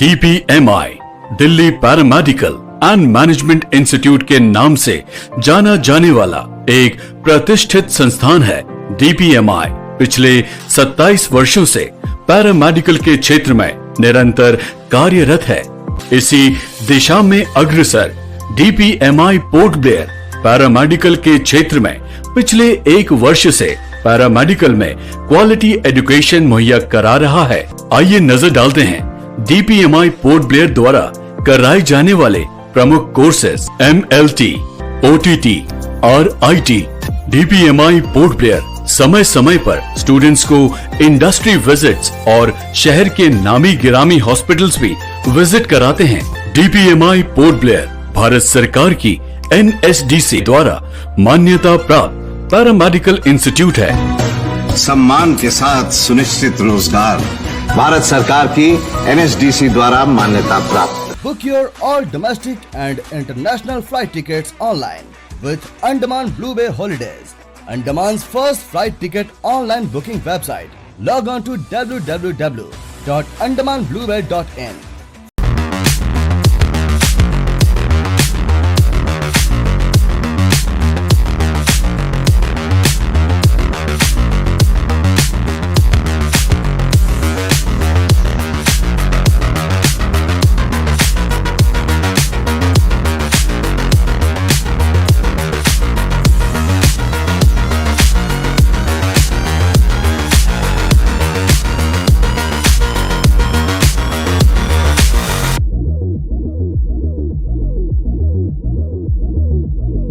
DPMI Delhi paramedical and management institute के नाम से जाना जाने वाला एक प्रतिष्ठित संस्थान है। DPMI पिछले 27 वर्षों से पैरामेडिकल के क्षेत्र में निरंतर कार्यरत है। इसी दिशा में अग्रसर DPMI पोर्ट ब्लेयर पैरामेडिकल के क्षेत्र में पिछले 1 वर्ष से पैरामेडिकल में क्वालिटी एजुकेशन मुहैया करा रहा है। आइए नजर डालते हैं DPMI पोर्ट ब्लेयर द्वारा कराए जाने वाले प्रमुख कोर्सेज MLT, OTT और IT। DPMI पोर्ट ब्लेयर समय समय पर स्टूडेंट्स को इंडस्ट्री विजिट्स और शहर के नामी गिरामी हॉस्पिटल्स भी विजिट कराते हैं। DPMI पोर्ट ब्लेयर भारत सरकार की NSDC द्वारा मान्यता प्राप्त पैरामेडिकल इंस्टीट्यूट है। सम्मान के साथ सुनिश्चित रोजगार भारत सरकार की NSDC द्वारा मान्यता प्राप्त। Book your all domestic and international flight tickets online with Andaman Blue Bay Holidays, Andaman's first flight ticket online booking website. Log on to www.andamanbluebay.in.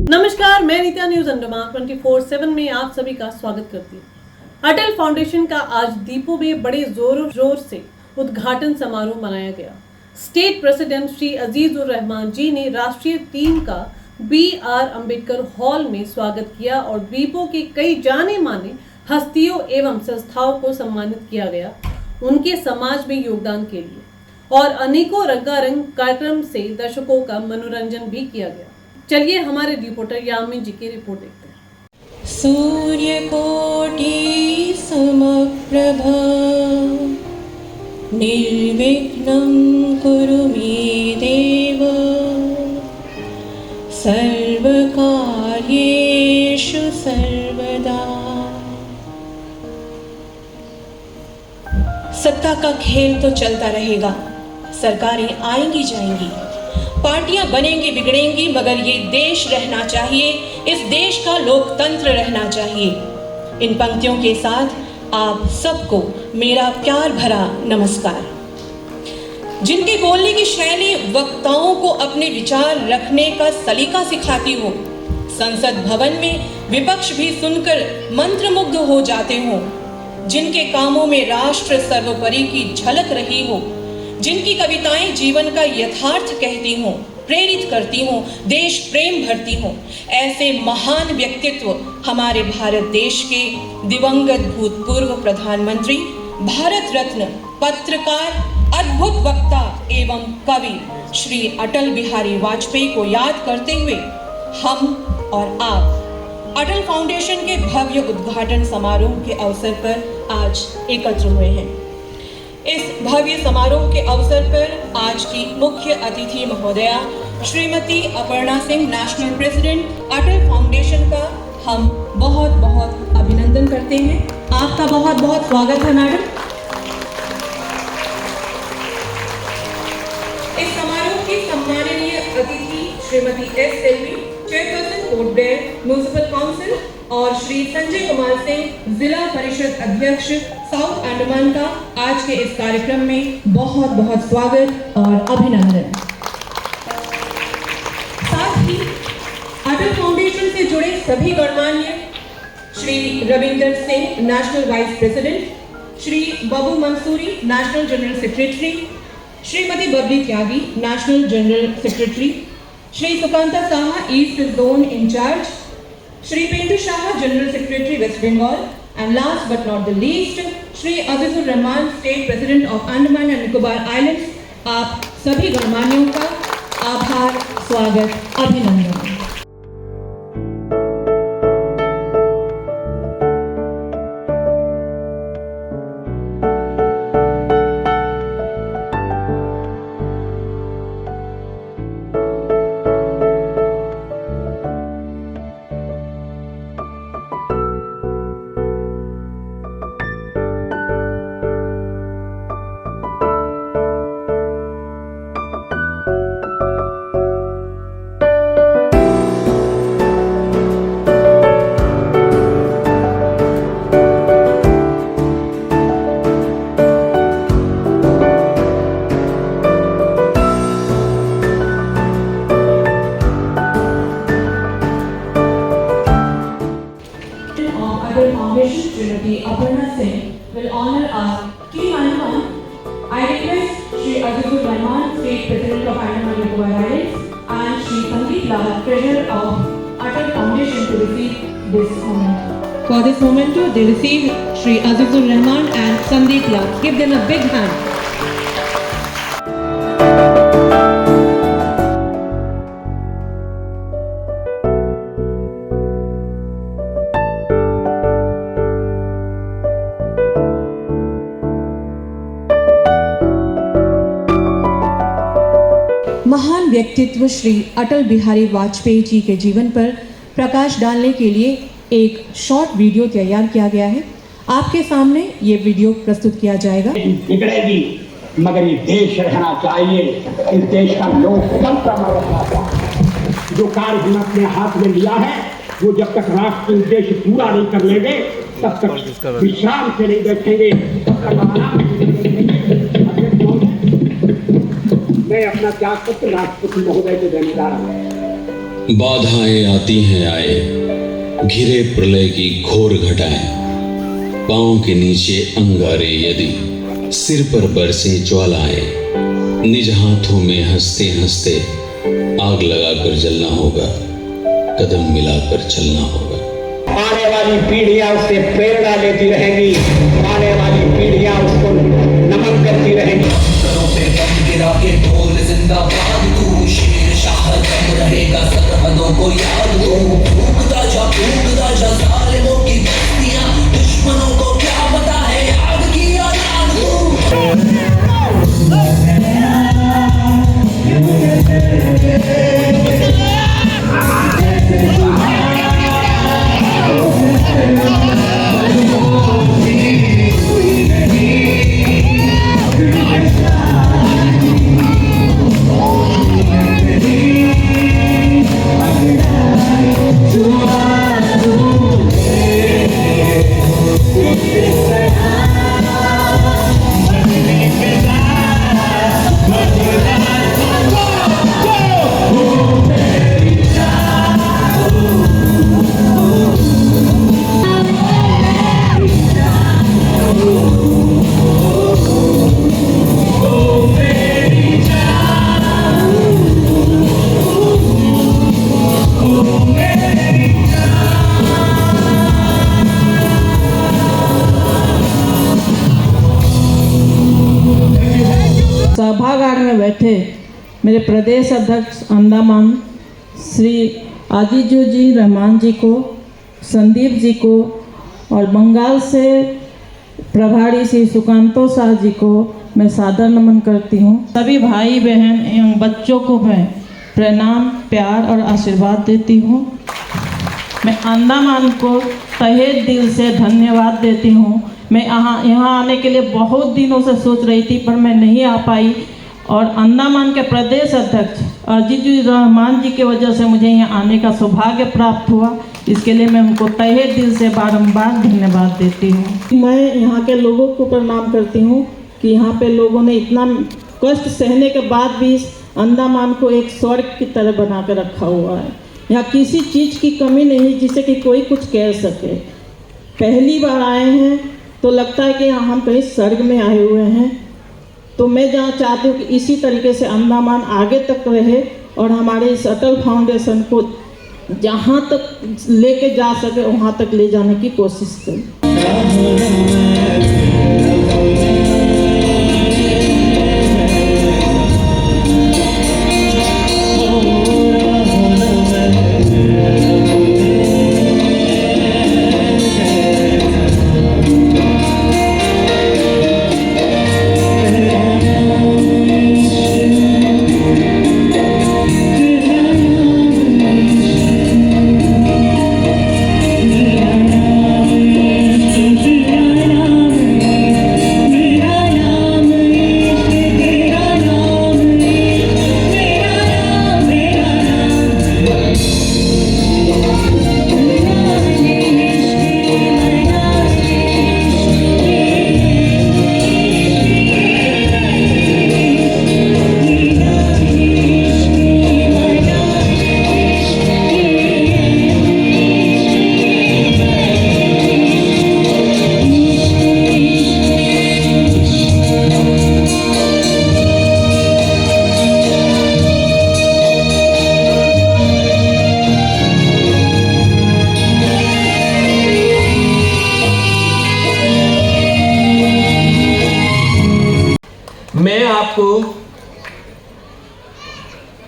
नमस्कार, मैं नीता न्यूज अंडमान 24/7 में आप सभी का स्वागत करती हूँ। अटल फाउंडेशन का आज दीपो में बड़े जोर शोर से उद्घाटन समारोह मनाया गया। स्टेट प्रेसिडेंट श्री अजीजुर रहमान जी ने राष्ट्रीय टीम का BR अम्बेडकर हॉल में स्वागत किया और दीपो के कई जाने माने हस्तियों एवं संस्थाओं को सम्मानित किया गया उनके समाज में योगदान के लिए, और अनेकों रंगारंग कार्यक्रम से दर्शकों का मनोरंजन भी किया गया। चलिए हमारे रिपोर्टर यामिन जी की रिपोर्ट देखते हैं। सूर्यकोटि समप्रभ निर्विघ्नं कुरु मे देव सर्वकार्येषु सर्वदा। सत्ता का खेल तो चलता रहेगा, सरकारें आएंगी जाएंगी, पार्टियां बनेंगी बिगड़ेंगी, मगर ये देश रहना चाहिए, इस देश का लोकतंत्र रहना चाहिए। इन पंक्तियों के साथ आप सबको मेरा प्यार भरा नमस्कार। जिनके बोलने की शैली वक्ताओं को अपने विचार रखने का सलीका सिखाती हो, संसद भवन में विपक्ष भी सुनकर मंत्रमुग्ध हो जाते हो, जिनके कामों में राष्ट्र सर्वोपरि की झलक रही हो, जिनकी कविताएं जीवन का यथार्थ कहती हों, प्रेरित करती हों, देश प्रेम भरती हों, ऐसे महान व्यक्तित्व हमारे भारत देश के दिवंगत भूतपूर्व प्रधानमंत्री, भारत रत्न, पत्रकार, अद्भुत वक्ता एवं कवि श्री अटल बिहारी वाजपेयी को याद करते हुए हम और आप अटल फाउंडेशन के भव्य उद्घाटन समारोह के अवसर पर आज एकत्र हुए हैं। इस भव्य समारोह के अवसर पर आज की मुख्य अतिथि महोदया श्रीमती अपर्णा सिंह, नेशनल प्रेसिडेंट अटल फाउंडेशन का हम बहुत बहुत अभिनंदन करते हैं। आपका बहुत बहुत स्वागत है मैडम। इस समारोह की सम्माननीय अतिथि Shrimati S. Selvi, chairperson Port Blair municipal council, और श्री संजय कुमार सिंह, जिला परिषद अध्यक्ष साउथ अंडमान का आज के इस कार्यक्रम में बहुत बहुत स्वागत और अभिनंदन। साथ ही अटल फाउंडेशन से जुड़े सभी गणमान्य Shri Ravinder Singh, national vice president, Shri Babu Mansoori, national general secretary, Shrimati Babli Tyagi, national general secretary, Shri Sukanta Saha, east zone incharge, Shri Pendu Shah, General Secretary, West Bengal, and last but not the least, Shri Azizur Rahman, State President of Andaman and Nicobar Islands। आप सभी गणमान्यों का आभार, स्वागत, अभिनंदन। Atal Foundation, Srimati Aparna Singh, will honor our Team Andaman. I request Shri Azizur Rahman, State President of Andaman Nicobar Islands, and Shri Sandeep Lal, Treasurer of Atal Foundation, to receive this moment. For this memento, they receive Shri Azizur Rahman and Sandeep Lal. Give them a big hand. महान व्यक्तित्व श्री अटल बिहारी वाजपेयी जी के जीवन पर प्रकाश डालने के लिए एक short video तैयार किया गया है। आपके सामने ये वीडियो प्रस्तुत किया जाएगा। बिगड़ेगी मगर ये देश रहना चाहिए, इस देश का लोकतंत्र रहना चाहिए। जो कार्य हम अपने हाथ में लिया है वो जब तक राष्ट्र उद्देश्य पूरा नहीं कर लेंगे तब तक विश्राम से नहीं बैठेंगे, तब तक आराम से नहीं बैठेंगे। मैं अपना त्यागपत्र राष्ट्रपति महोदय को देने जा रहा हूँ। बाधाएं आती हैं आए, घिरे प्रलय की घोर घटाएं, पांव के नीचे अंगारे यदि, सिर पर बरसे ज्वालाएं, निज हाथों में हंसते हंसते आग लगाकर जलना होगा, कदम मिलाकर चलना होगा। आने वाली पीढ़ियां उससे प्रेरणा लेती रहेंगी, आने वाली पीढ़ियां उसको नमन करती रहेंगी। के ढोल जिंदाबाद, तू शेर शाह कब रहेगा सरहदों को याद, तू फूकता जा जालिमों की बस्तियां, दुश्मनों को क्या पता है याद की औलाद तू। सभागार में बैठे मेरे प्रदेश अध्यक्ष अंडमान श्री आजिजुर जी रहमान जी को, संदीप जी को और बंगाल से प्रभारी श्री सुकांतो शाह जी को मैं सादर नमन करती हूँ। सभी भाई बहन एवं बच्चों को मैं प्रणाम, प्यार और आशीर्वाद देती हूँ। मैं अंडमान को तहे दिल से धन्यवाद देती हूँ। मैं यहाँ आने के लिए बहुत दिनों से सोच रही थी पर मैं नहीं आ पाई, और अंडमान के प्रदेश अध्यक्ष अजीजुर रहमान जी की वजह से मुझे यहाँ आने का सौभाग्य प्राप्त हुआ। इसके लिए मैं उनको तहे दिल से बारंबार धन्यवाद देती हूँ। मैं यहाँ के लोगों को प्रणाम करती हूँ कि यहाँ पे लोगों ने इतना कष्ट सहने के बाद भी अंडमान को एक स्वर्ग की तरह बना कर रखा हुआ है। यहाँ किसी चीज़ की कमी नहीं जिससे कि कोई कुछ कह सके। पहली बार आए हैं तो लगता है कि हम कहीं स्वर्ग में आए हुए हैं। तो मैं जहाँ चाहती हूँ कि इसी तरीके से अंडमान आगे तक रहे और हमारे इस अटल फाउंडेशन को जहाँ तक लेके जा सके वहाँ तक ले जाने की कोशिश करें। आपको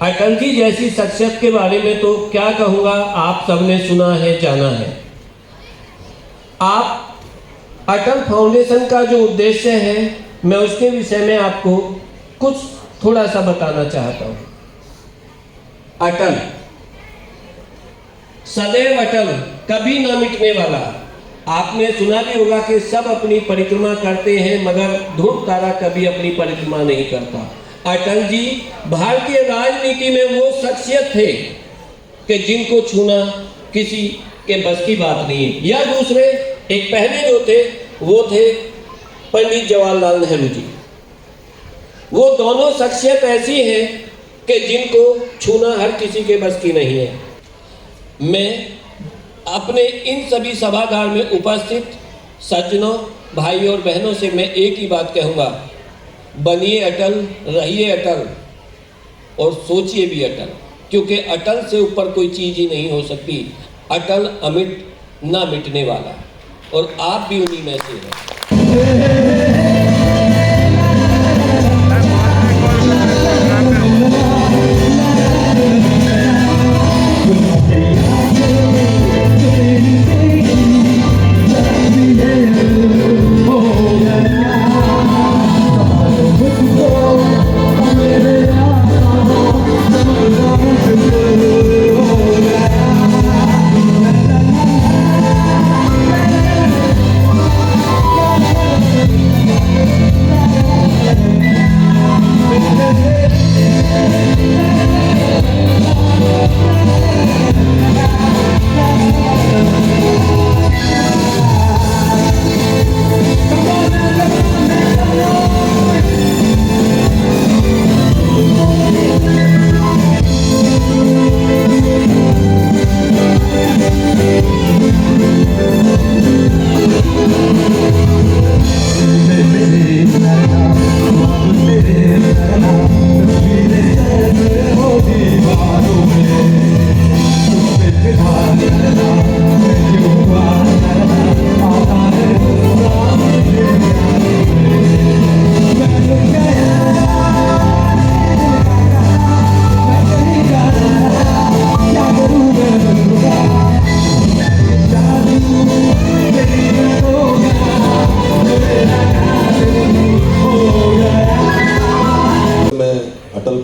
अटल जी जैसी शख्सियत के बारे में तो क्या कहूँगा, आप सबने सुना है, जाना है। आप अटल फाउंडेशन का जो उद्देश्य है, मैं उसके विषय में आपको कुछ थोड़ा सा बताना चाहता हूँ। अटल, सदैव अटल, कभी ना मिटने वाला। आपने सुना भी होगा कि सब अपनी परिक्रमा करते हैं मगर ध्रुव तारा कभी अपनी परिक्रमा नहीं करता। अटल जी भारतीय राजनीति में वो शख्सियत थे कि जिनको छूना किसी के बस की बात नहीं है। या दूसरे एक पहले जो थे वो थे पंडित जवाहरलाल नेहरू जी। वो दोनों शख्सियत ऐसी हैं कि जिनको छूना हर किसी के बस की नहीं है। मैं अपने इन सभी सभागार में उपस्थित सज्जनों, भाइयों और बहनों से मैं एक ही बात कहूँगा, बनिए अटल, रहिए अटल और सोचिए भी अटल, क्योंकि अटल से ऊपर कोई चीज़ ही नहीं हो सकती। अटल अमिट ना मिटने वाला, और आप भी उन्हीं में से हैं।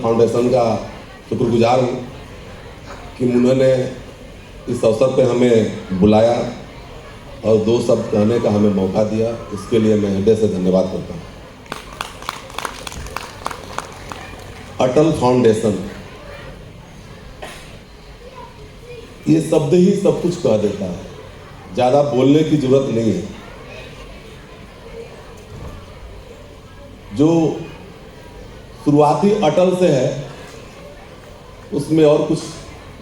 फाउंडेशन का शुक्रगुजार हूँ कि उन्होंने इस अवसर पे हमें बुलाया और दो शब्द कहने का हमें मौका दिया। इसके लिए मैं हृदय से धन्यवाद करता हूँ। अटल फाउंडेशन, ये शब्द ही सब कुछ कह देता है, ज़्यादा बोलने की जरूरत नहीं है। जो शुरुआती अटल से है उसमें और कुछ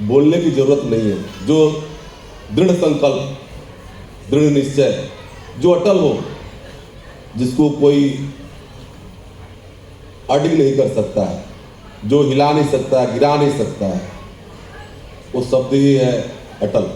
बोलने की जरूरत नहीं है। जो दृढ़ संकल्प, दृढ़ निश्चय, जो अटल हो, जिसको कोई अडिग नहीं कर सकता है, जो हिला नहीं सकता, गिरा नहीं सकता है, वो शब्द ही है अटल।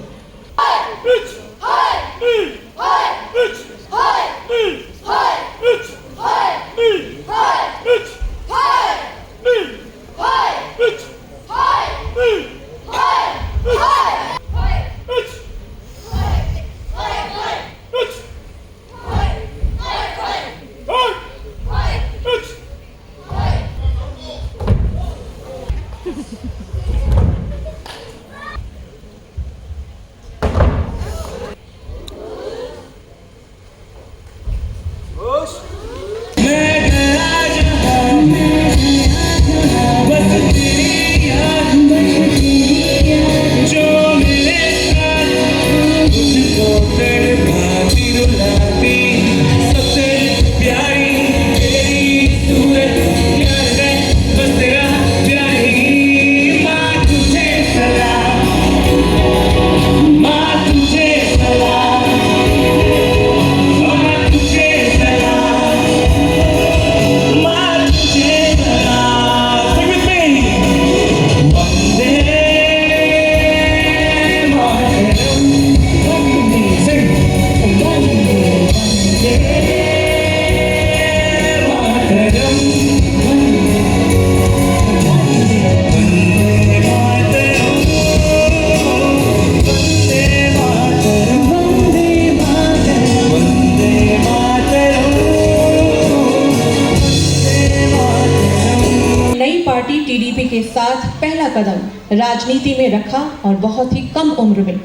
कदम राजनीति में रखा और बहुत ही कम उम्र में।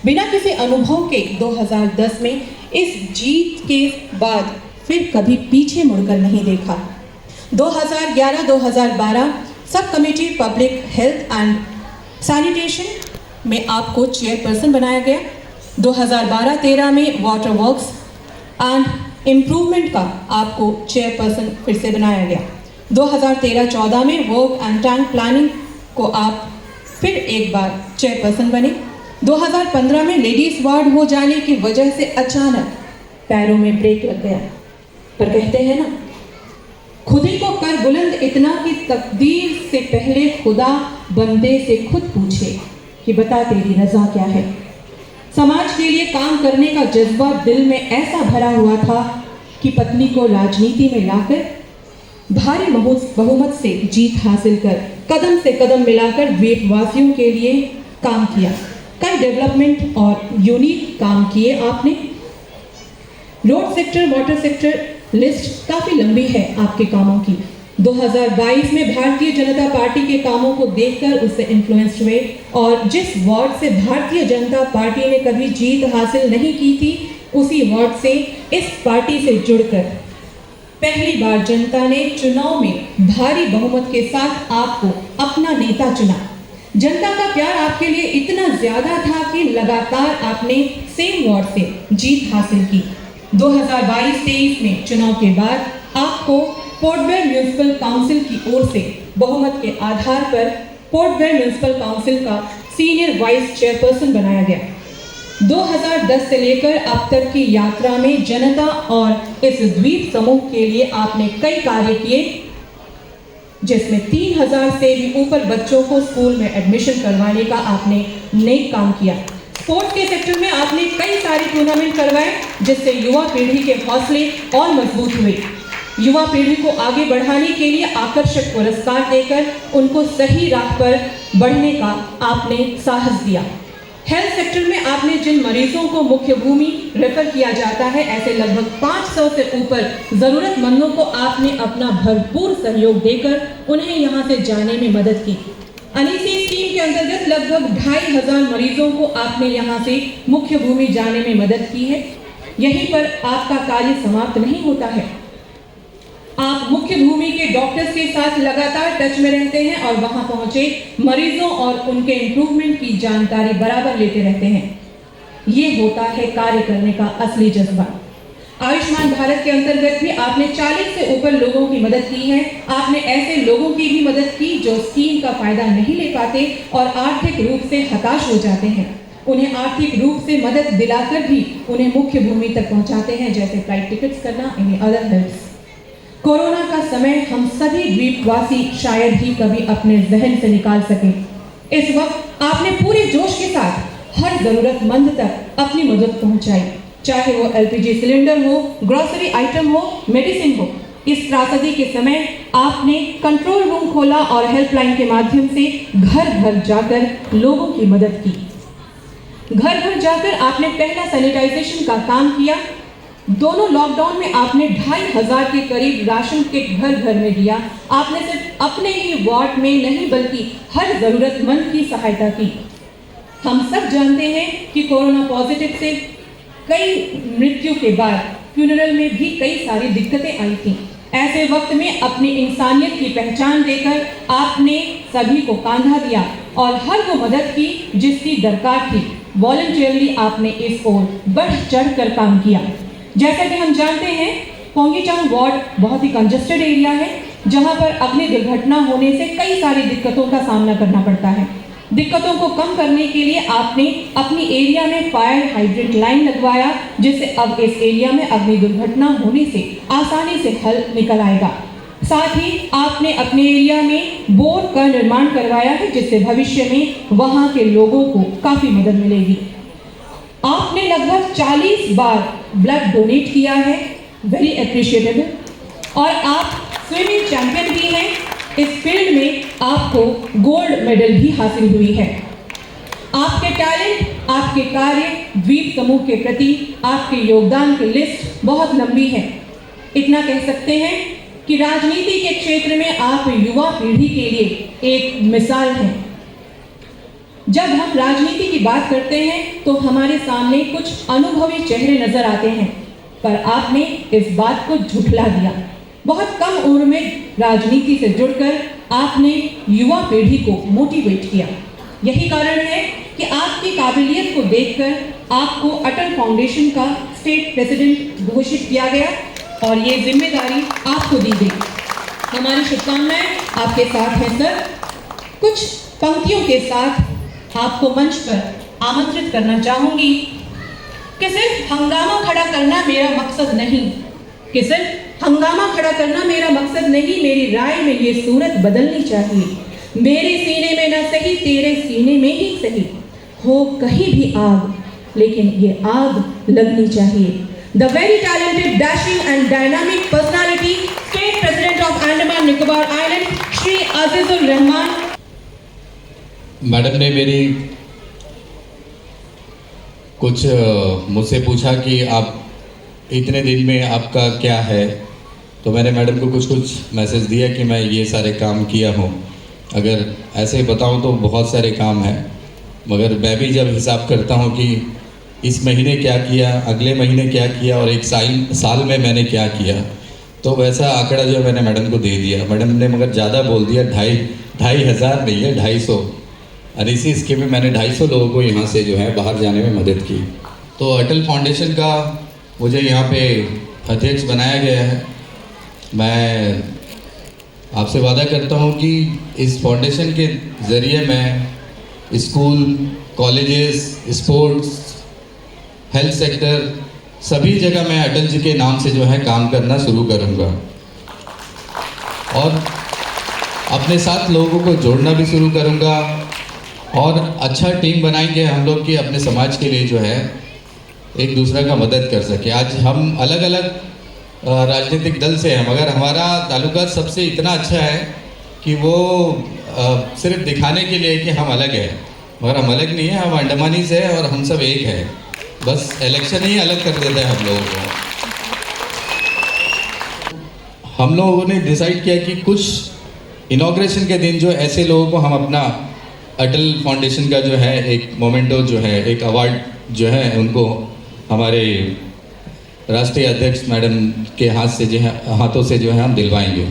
बिना किसी अनुभव के 2010 में इस जीत के बाद फिर कभी पीछे मुड़कर नहीं देखा। 2011-2012 sub committee public health and sanitation में आपको चेयरपर्सन बनाया गया। 2012-13 में वाटर वर्क्स एंड इम्प्रूवमेंट का आपको चेयरपर्सन फिर से बनाया गया। 2013-14 में वर्क एंड टैंक प्लानिंग को आप फिर एक बार चेयरपर्सन बने। 2015 में लेडीज वार्ड हो जाने की वजह से अचानक पैरों में ब्रेक लग गया। पर कहते हैं ना, खुद ही को कर बुलंद इतना कि तकदीर से पहले खुदा बंदे से खुद पूछे कि बता तेरी रजा क्या है। समाज के लिए काम करने का जज्बा दिल में ऐसा भरा हुआ था कि पत्नी को राजनीति में लाकर भारी बहुमत से जीत हासिल कर कदम से कदम मिलाकर द्वीपवासियों के लिए काम किया। कई डेवलपमेंट और यूनिक काम किए आपने। Road sector, water sector, list काफी लंबी है आपके कामों की। 2022 में भारतीय जनता पार्टी के कामों को देखकर उससे इन्फ्लुएंस्ड हुए और जिस वार्ड से भारतीय जनता पार्टी ने कभी जीत हासिल नहीं की थी, उसी वार्ड से इस पार्टी से जुड़कर पहली बार जनता ने चुनाव में भारी बहुमत के साथ आपको अपना नेता चुना। जनता का प्यार आपके लिए इतना ज्यादा था कि लगातार आपने सेम वार्ड से जीत हासिल की। 2022-23 में चुनाव के बाद आपको पोर्ट ब्लेयर म्यूनिसिपल काउंसिल की ओर से बहुमत के आधार पर पोर्ट ब्लेयर म्यूनिसिपल काउंसिल का सीनियर वाइस चेयरपर्सन बनाया गया। 2010 से लेकर अब तक की यात्रा में जनता और इस द्वीप समूह के लिए आपने कई कार्य किए, जिसमें 3000 से भी ऊपर बच्चों को स्कूल में एडमिशन करवाने का आपने नेक काम किया। स्पोर्ट्स के सेक्टर में आपने कई सारे टूर्नामेंट करवाए, जिससे युवा पीढ़ी के हौसले और मजबूत हुए। युवा पीढ़ी को आगे बढ़ाने के लिए आकर्षक पुरस्कार देकर उनको सही राह पर बढ़ने का आपने साहस दिया। हेल्थ सेक्टर में आपने जिन मरीजों को मुख्य भूमि रेफर किया जाता है, ऐसे लगभग 500 से ऊपर जरूरतमंदों को आपने अपना भरपूर सहयोग देकर उन्हें यहाँ से जाने में मदद की। अनीसी स्कीम के अंतर्गत लगभग 2500 मरीजों को आपने यहाँ से मुख्य भूमि जाने में मदद की है। यहीं पर आपका कार्य समाप्त नहीं होता है। आप मुख्य भूमि के डॉक्टर्स के साथ लगातार टच में रहते हैं और वहां पहुंचे मरीजों और उनके इम्प्रूवमेंट की जानकारी बराबर लेते रहते हैं। ये होता है कार्य करने का असली जज्बा। आयुष्मान भारत के अंतर्गत भी आपने 40 से ऊपर लोगों की मदद की है। आपने ऐसे लोगों की भी मदद की जो स्कीम का फायदा नहीं ले पाते और आर्थिक रूप से हताश हो जाते हैं। उन्हें आर्थिक रूप से मदद दिलाकर भी उन्हें मुख्य भूमि तक पहुंचाते हैं, जैसे फ्लाइट टिकट्स करना, इन्हें अदर हेल्प्स। कोरोना का समय हम सभी द्वीपवासी शायद ही कभी अपने जहन से निकाल सके। इस वक्त आपने पूरे जोश के साथ हर जरूरतमंद तक अपनी मदद पहुंचाई, चाहे वो एलपीजी सिलेंडर हो, ग्रोसरी आइटम हो, मेडिसिन हो। इस त्रासदी के समय आपने कंट्रोल रूम खोला और हेल्पलाइन के माध्यम से घर घर जाकर लोगों की मदद की। घर घर जाकर आपने पहला सैनिटाइजेशन का काम किया। दोनों लॉकडाउन में आपने 2500 के करीब राशन किट घर घर में दिया। आपने सिर्फ अपने ही वार्ड में नहीं बल्कि हर जरूरतमंद की सहायता की। हम सब जानते हैं कि कोरोना पॉजिटिव से कई मृत्यु के बाद फ्यूनरल में भी कई सारी दिक्कतें आई थी। ऐसे वक्त में अपनी इंसानियत की पहचान देकर आपने सभी को कांधा दिया और हर वो मदद की जिसकी दरकार थी। वॉलंटियरली आपने इस ओर बढ़ चढ़ कर काम किया। जैसा कि हम जानते हैं, पोंगीचांग वार्ड बहुत ही कंजेस्टेड एरिया है, जहां पर अग्नि दुर्घटना होने से कई सारी दिक्कतों का सामना करना पड़ता है। दिक्कतों को कम करने के लिए आपने अपनी एरिया में फायर हाइड्रेंट लाइन लगवाया, जिससे अब इस एरिया में अग्नि दुर्घटना होने से आसानी से हल निकल आएगा। साथ ही आपने अपने एरिया में बोर का निर्माण करवाया है, जिससे भविष्य में वहां के लोगों को काफी मदद मिलेगी। आपने लगभग 40 बार ब्लड डोनेट किया है, वेरी अप्रिशिएटेबल। और आप स्विमिंग चैंपियन भी हैं। इस फील्ड में आपको गोल्ड मेडल भी हासिल हुई है। आपके टैलेंट, आपके कार्य, द्वीप समूह के प्रति आपके योगदान की लिस्ट बहुत लंबी है। इतना कह सकते हैं कि राजनीति के क्षेत्र में आप युवा पीढ़ी के लिए एक मिसाल हैं। जब हम राजनीति की बात करते हैं तो हमारे सामने कुछ अनुभवी चेहरे नजर आते हैं, पर आपने इस बात को झुठला दिया। बहुत कम उम्र में राजनीति से जुड़कर आपने युवा पीढ़ी को मोटिवेट किया। यही कारण है कि आपकी काबिलियत को देखकर आपको अटल फाउंडेशन का स्टेट प्रेसिडेंट घोषित किया गया और ये जिम्मेदारी आपको दी गई। हमारी शुभकामनाएं आपके साथ हैं सर। कुछ पंक्तियों के साथ आपको मंच पर आमंत्रित करना चाहूंगी कि सिर्फ हंगामा खड़ा करना मेरा मकसद नहीं, मेरी राय में ये सूरत बदलनी चाहिए। मेरे सीने में न सही तेरे सीने में ही सही हो कहीं भी आग, लेकिन ये आग लगनी चाहिए। The very talented, dashing and dynamic personality, State President of Andaman Nicobar Island, Shri Azizul Rahman. Madam ने मेरी कुछ मुझसे पूछा कि आप इतने दिन में आपका क्या है, तो मैंने मैडम को कुछ मैसेज दिया कि मैं ये सारे काम किया हूँ। अगर ऐसे बताऊँ तो बहुत सारे काम हैं, मगर मैं भी जब हिसाब करता हूँ कि इस महीने क्या किया, अगले महीने क्या किया और एक साल में मैंने क्या किया, तो वैसा आंकड़ा जो मैंने मैडम को दे दिया। मैडम ने मगर ज़्यादा बोल दिया, 2,500 नहीं है 250, और इसी स्कीम में मैंने 250 लोगों को यहाँ से जो है बाहर जाने में मदद की। तो अटल फाउंडेशन का मुझे यहाँ पे अध्यक्ष बनाया गया है। मैं आपसे वादा करता हूँ कि इस फाउंडेशन के ज़रिए मैं school, colleges, sports, health sector, सभी जगह मैं अटल जी के नाम से जो है काम करना शुरू करूँगा और अपने साथ लोगों को जोड़ना भी शुरू करूँगा और अच्छा टीम बनाएंगे हम लोग कि अपने समाज के लिए जो है एक दूसरे का मदद कर सके। आज हम अलग अलग राजनीतिक दल से हैं, मगर हमारा ताल्लुका सबसे इतना अच्छा है कि वो सिर्फ दिखाने के लिए कि हम अलग हैं, मगर हम अलग नहीं हैं, हम अंडमानी से हैं और हम सब एक हैं। बस इलेक्शन ही अलग कर देता है हम लोगों को। हम लोगों ने डिसाइड किया कि कुछ इनॉग्रेशन के दिन जो ऐसे लोगों को हम अपना अटल फाउंडेशन का जो है एक मोमेंटो जो है एक अवार्ड जो है उनको हमारे राष्ट्रीय अध्यक्ष मैडम के हाथों से जो है हम दिलवाएंगे।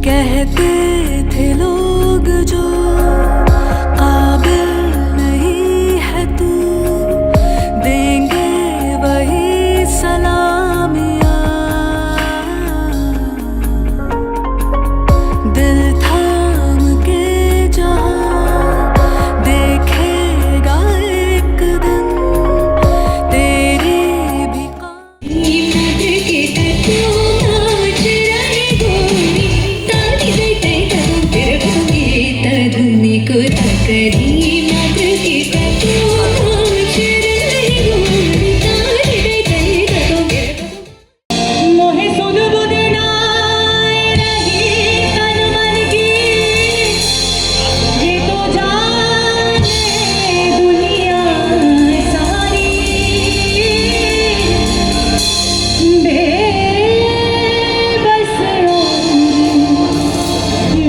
कहते थे लोग जो काबिल नहीं है तू, देंगे वही सलामियाँ। दिल थाम के जहाँ देखेगा एक दिन तेरी भी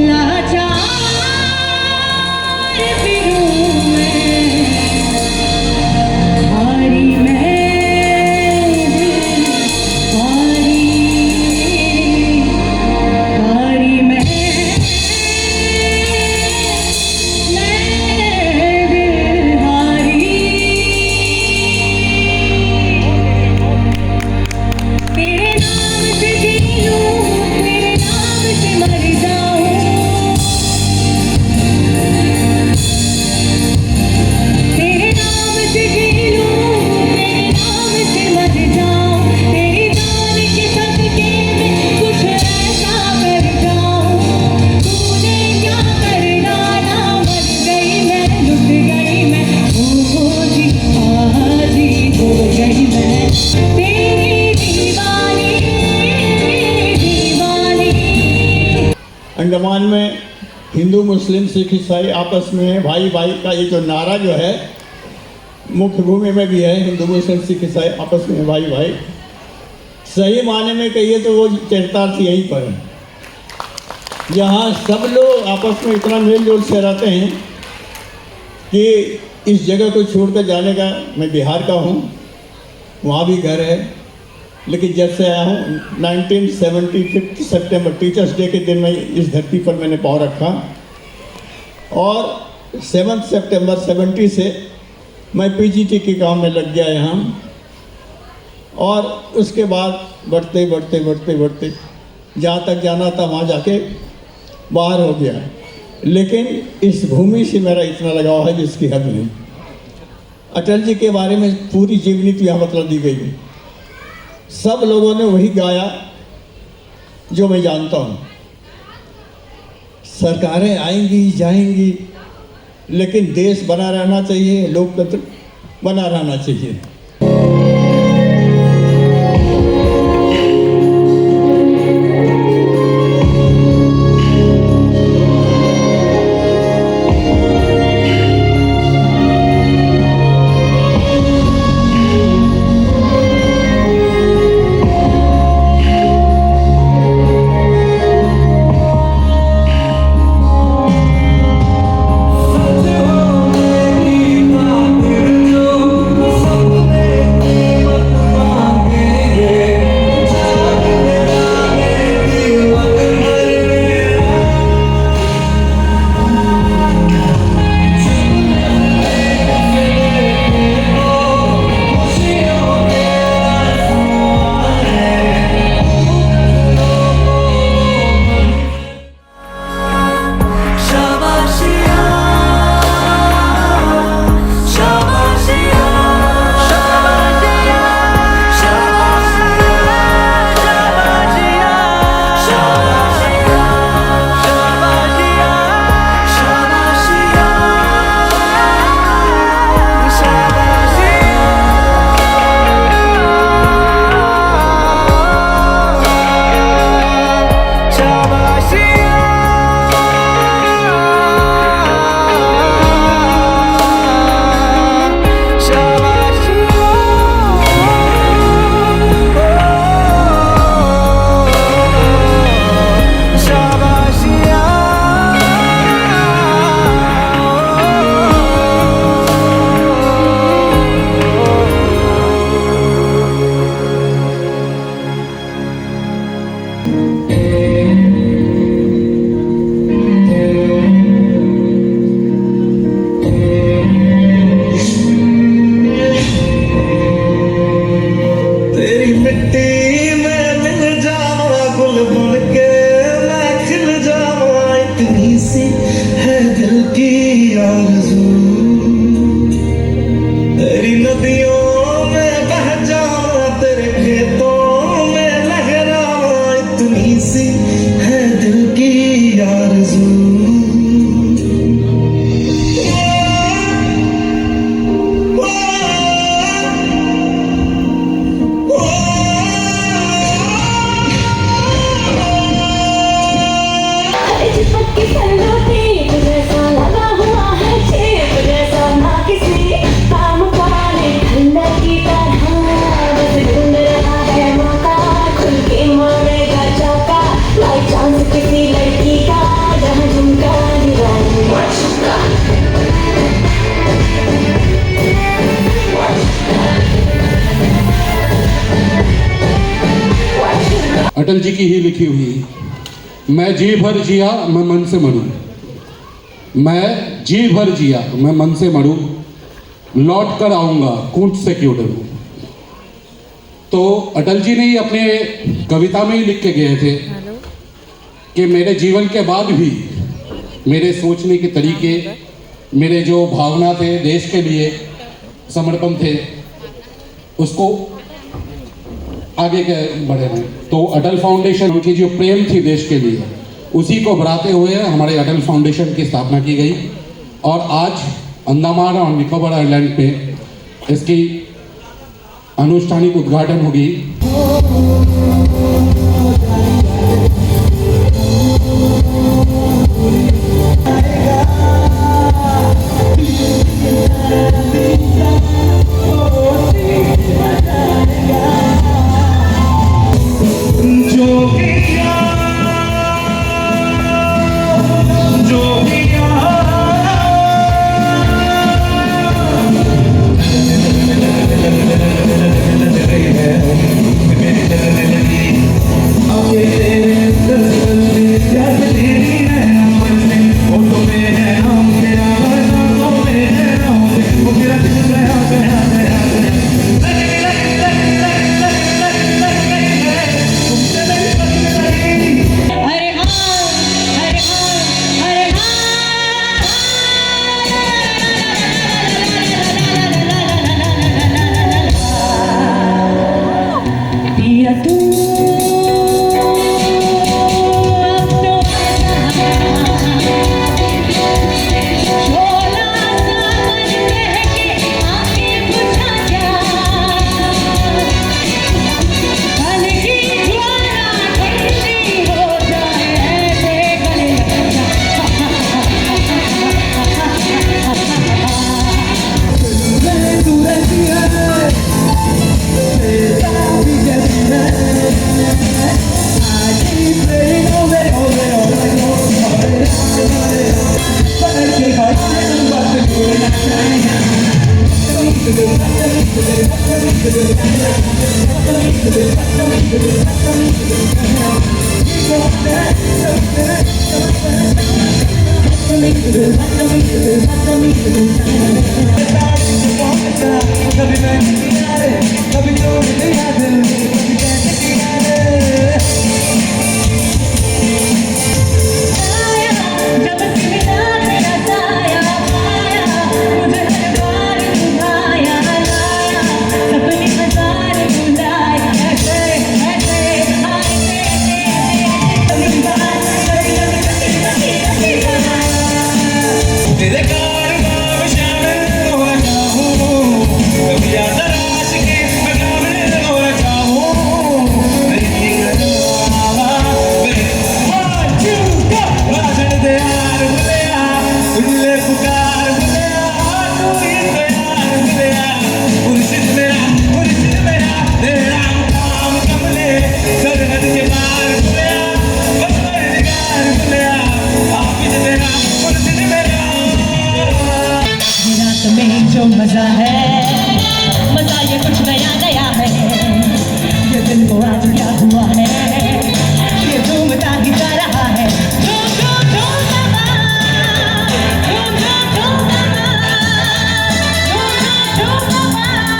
लाचार फिरूं अंडमान में हिंदू मुस्लिम सिख ईसाई आपस में भाई भाई का ये जो नारा जो है मुख्य भूमि में भी है, हिंदू मुस्लिम सिख ईसाई आपस में भाई भाई, सही माने में कहिए तो वो चरितार्थ यहीं पर है। यहाँ सब लोग आपस में इतना मेल जोल से रहते हैं कि इस जगह को छोड़कर जाने का, मैं बिहार का हूँ, वहाँ भी घर है, लेकिन जब से आया हूँ 1975 सितंबर टीचर्स डे के दिन में इस धरती पर मैंने पाँव रखा, और 7 सितंबर 70 से मैं पीजीटी के काम में लग गया यहाँ, और उसके बाद बढ़ते बढ़ते बढ़ते बढ़ते जहाँ तक जाना था वहाँ जाके बाहर हो गया। लेकिन इस भूमि से मेरा इतना लगाव है जिसकी हद नहीं। अटल जी के बारे में पूरी जीवनी तो यहाँ बतला दी गई है। सब लोगों ने वही गाया जो मैं जानता हूँ। सरकारें आएंगी जाएंगी, लेकिन देश बना रहना चाहिए, लोकतंत्र बना रहना चाहिए। अटल जी की ही लिखी हुई, मैं जी भर जिया मैं मन से मरूं, मैं जी भर जिया मैं मन से मरूं, लौट कर आऊंगा कूट से क्यों डरूं। तो अटल जी ने ही अपने कविता में ही लिख के गए थे कि मेरे जीवन के बाद भी मेरे सोचने के तरीके, मेरे जो भावना थे, देश के लिए समर्पण थे, उसको आगे बढ़े हैं। तो अटल फाउंडेशन, उनकी जो प्रेम थी देश के लिए, उसी को बढ़ाते हुए हमारे अटल फाउंडेशन की स्थापना की गई, और आज अंडमान और निकोबार आइलैंड पे इसकी अनुष्ठानिक उद्घाटन होगी। जो मजा है, मजा ये कुछ नया नया है। ये दिन को आज क्या हुआ है, ये झूमता ही जा रहा है। झूम झूम झूम बाबा, झूम झूम झूम बाबा, झूम झूम झूम बाबा,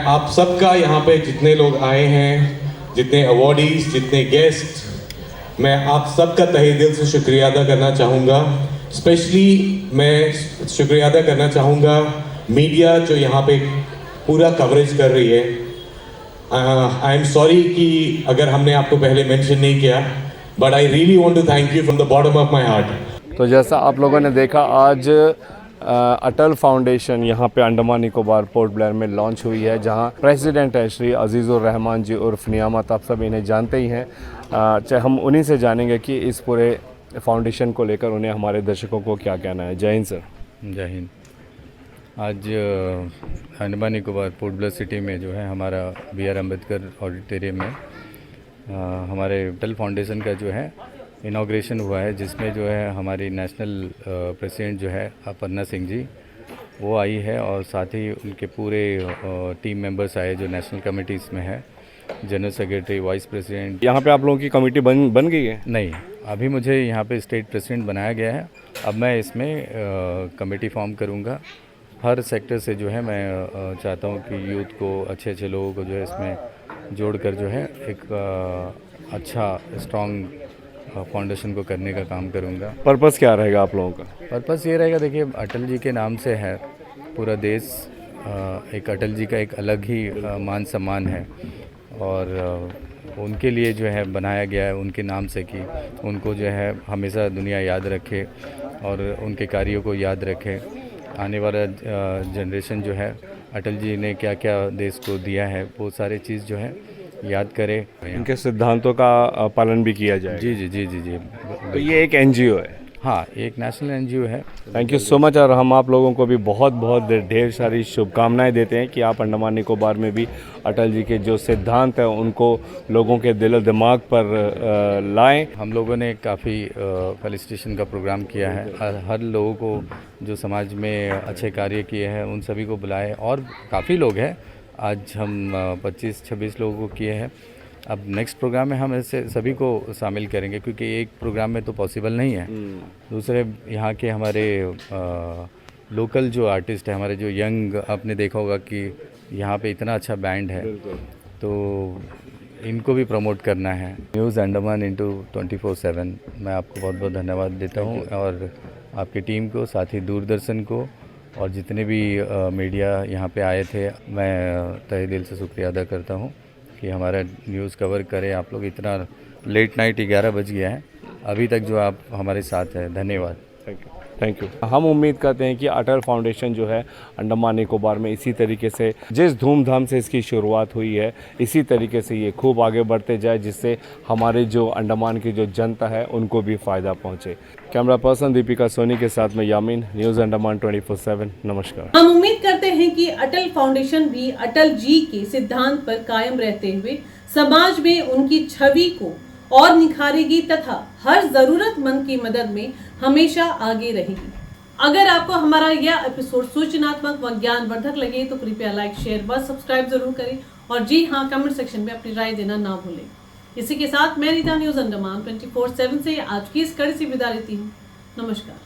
आप सबका यहाँ पे जितने लोग आए हैं, जितने अवॉर्डीज, जितने गेस्ट, मैं आप सबका तहे दिल से शुक्रिया अदा करना चाहूँगा। स्पेशली मैं शुक्रिया अदा करना चाहूँगा मीडिया जो यहाँ पे पूरा कवरेज कर रही है। आई एम सॉरी कि अगर हमने आपको पहले मेंशन नहीं किया, but I really want to thank you from the bottom of my heart. तो जैसा आप लोगों ने देखा आज अटल फाउंडेशन यहाँ पे अंडमान निकोबार पोर्ट ब्लेयर में लॉन्च हुई है, जहाँ प्रेसिडेंट है श्री अजीज़ुर रहमान जी उर्फ नियामत, आप सब इन्हें जानते ही हैं। चाहे हम उन्हीं से जानेंगे कि इस पूरे फाउंडेशन को लेकर उन्हें हमारे दर्शकों को क्या कहना है। जय हिंद सर। जय हिंद। आज Andaman Nicobar port Blair city में जो है हमारा BR अम्बेडकर ऑडिटोरियम में हमारे अटल फाउंडेशन का जो है इनाग्रेशन हुआ है, जिसमें जो है हमारी नेशनल प्रेसिडेंट जो है अपर्णा सिंह जी वो आई है, और साथ ही उनके पूरे टीम मेंबर्स आए जो नेशनल कमेटीज़ में है, जनरल सेक्रेटरी, वाइस प्रेसिडेंट। यहाँ पे आप लोगों की कमेटी बन गई है? नहीं, अभी मुझे यहाँ पे स्टेट प्रेसिडेंट बनाया गया है। अब मैं इसमें कमेटी फॉर्म करूँगा। हर सेक्टर से जो है मैं चाहता हूँ कि यूथ को, अच्छे अच्छे लोगों को जो है इसमें जोड़कर जो है एक अच्छा स्ट्रॉन्ग फाउंडेशन को करने का काम करूँगा। पर्पस क्या रहेगा आप लोगों का? पर्पस ये रहेगा, देखिए अटल जी के नाम से है पूरा देश, एक अटल जी का एक अलग ही मान सम्मान है, और उनके लिए जो है बनाया गया है उनके नाम से, कि उनको जो है हमेशा दुनिया याद रखे और उनके कार्यों को याद रखे। आने वाला जनरेशन जो है अटल जी ने क्या क्या देश को दिया है वो सारी चीज़ जो है याद करे। इनके सिद्धांतों का पालन भी किया जाए। जी जी जी जी जी। तो ये एक NGO है? हाँ, एक नेशनल NGO है। Thank you so much. और हम आप लोगों को भी बहुत बहुत ढेर सारी शुभकामनाएं देते हैं कि आप अंडमान निकोबार में भी अटल जी के जो सिद्धांत हैं उनको लोगों के दिल दिमाग पर लाएं। हम लोगों ने काफ़ी फेलिसिटेशन का प्रोग्राम किया है, हर लोगों को जो समाज में अच्छे कार्य किए हैं उन सभी को बुलाए, और काफ़ी लोग हैं। आज हम 25-26 लोगों को किए हैं। अब नेक्स्ट प्रोग्राम में हम ऐसे सभी को शामिल करेंगे, क्योंकि एक प्रोग्राम में तो पॉसिबल नहीं है। दूसरे यहाँ के हमारे लोकल जो आर्टिस्ट हैं, हमारे जो यंग, आपने देखा होगा कि यहाँ पे इतना अच्छा बैंड है, तो इनको भी प्रमोट करना है। न्यूज़ अंडमान इंटू 24/7 मैं आपको बहुत बहुत धन्यवाद देता हूँ, और आपकी टीम को, साथ ही दूरदर्शन को, और जितने भी मीडिया यहाँ पे आए थे, मैं तहे दिल से शुक्रिया अदा करता हूँ कि हमारा न्यूज़ कवर करें आप लोग। इतना लेट नाइट 11 बज गया है, अभी तक जो आप हमारे साथ हैं, धन्यवाद। Thank you. हम उम्मीद करते हैं कि अटल फाउंडेशन जो है अंडमान निकोबार में इसी तरीके से, जिस धूमधाम से इसकी शुरुआत हुई है, इसी तरीके से ये खूब आगे बढ़ते जाए, जिससे हमारे जो अंडमान की जो जनता है उनको भी फ़ायदा पहुंचे। कैमरा पर्सन दीपिका सोनी के साथ में यामीन, न्यूज़ अंडमान 24/7। नमस्कार। हम उम्मीद करते हैं कि अटल फाउंडेशन भी अटल जी के सिद्धांत पर कायम रहते हुए समाज में उनकी छवि को और निखारेगी तथा हर जरूरतमंद की मदद में हमेशा आगे रहेगी। अगर आपको हमारा यह एपिसोड सूचनात्मक व ज्ञानवर्धक लगे तो कृपया लाइक, शेयर व सब्सक्राइब जरूर करें, और जी हाँ, कमेंट सेक्शन में अपनी राय देना ना भूलें। इसी के साथ मैं रीता न्यूज़ अंडमान 24/7 से आज की इस कड़ी से विदा लेती हूँ। नमस्कार।